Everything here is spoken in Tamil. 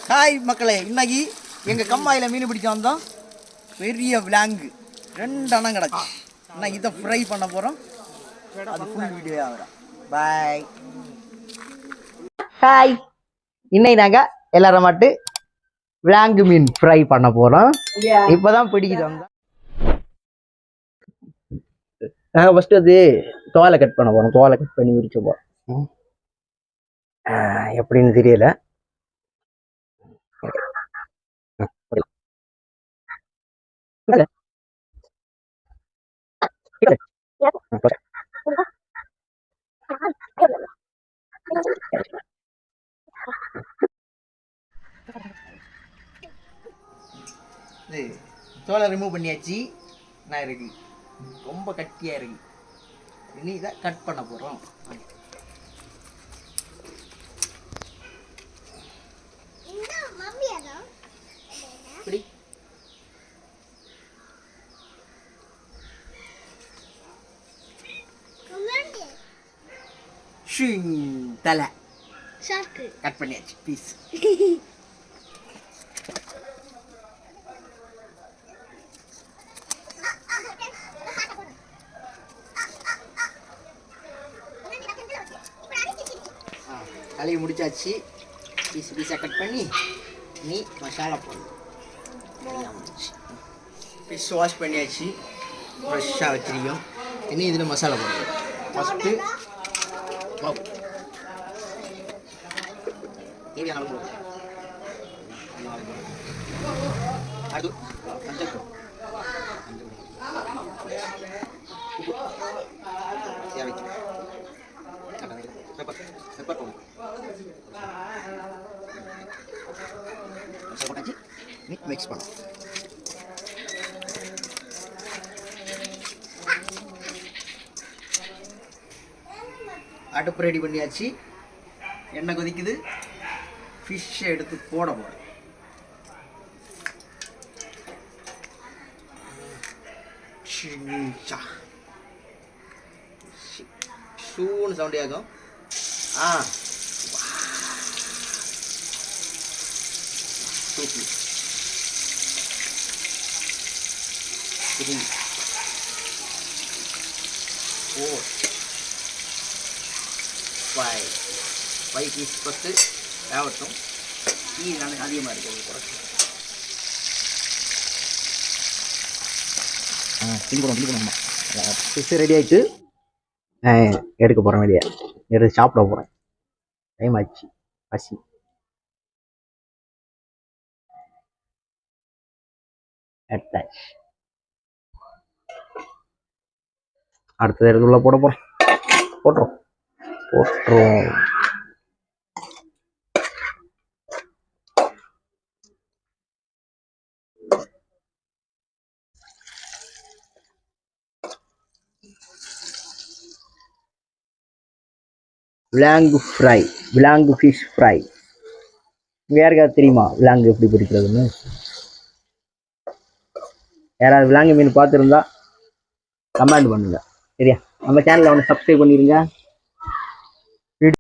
ஹாய் மக்களே, இன்னைக்கு எங்கள் கம்மாயில் மீன் பிடிக்க வந்தோம். பெரிய விலாங்கு 2 அணம் கிடக்கு. இன்னைக்கு இதை ஃப்ரை பண்ண போகிறோம். அது ஃபுல் வீடியோ ஆகிறோம். பாய். ஹாய், இன்னைக்கு நாங்கள் எல்லாரும் மட்டும் விலாங்கு மீன் ஃப்ரை பண்ண போகிறோம். இப்போ தான் பிடிக்கிட்டு வந்தோம். ஃபஸ்ட்டு அது தோலை கட் பண்ண போகிறோம். தோலை கட் பண்ணி விரிச்ச போகிறோம். எப்படின்னு தெரியல. தோலை ரிமூவ் பண்ணியாச்சு. நான் ரெடி. ரொம்ப கட்டியாக இருக்கு. இனி இதை கட் பண்ண போகிறோம். இப்படி தலை கட் பண்ணியாச்சு பீஸ். தலையை முடிச்சாச்சு. பீஸ் பீஸாக கட் பண்ணி நீ மசாலா போடணும். ஃபிஷ் வாஷ் பண்ணியாச்சு. ஃப்ரெஷ்ஷாக வச்சிருக்கோம். இனி இதில் மசாலா போடணும். ஃபஸ்ட்டு தேவையான அளவு போடுவோம். அடுத்து மஞ்சள் தூள், தேவைக்கு பெப்பர் போடணும். போட்டாச்சு. மிக்ஸ் பண்ணணும். அடுப்பு ரெடி பண்ணியாச்சு. எண்ணெய் கொதிக்குது. ஃபிஷ்ஷை எடுத்து போட போகிறேன். ஷூன்னு சவுண்ட் ஆகும். சூப்பி 3 4 5 பீஸ் ஃபஸ்ட்டு தேவட்டும். டீ நான் அதிகமாக இருக்குது. குறைச்சி ஃபிஷ் ரெடி ஆகிட்டு எடுக்க போகிறேன். வெளியே எடுத்து சாப்பிட போகிறேன். டைம் ஆச்சு. பசி. அடுத்தது எடுத்து உள்ள போட போகிறோம். போட்டுரும். விலாங்கு ஃப்ரை, விலாங்கு ஃபிஷ் ஃப்ரை. யாருக்காவது தெரியுமா விலாங்கு எப்படி பிடிக்கிறதுன்னு? யாராவது விலாங்கு மீன் பார்த்துருந்தா கமெண்ட் பண்ணுங்க. சரியா? நம்ம சேனலை ஒன்று சப்ஸ்கிரைப் பண்ணிடுங்க.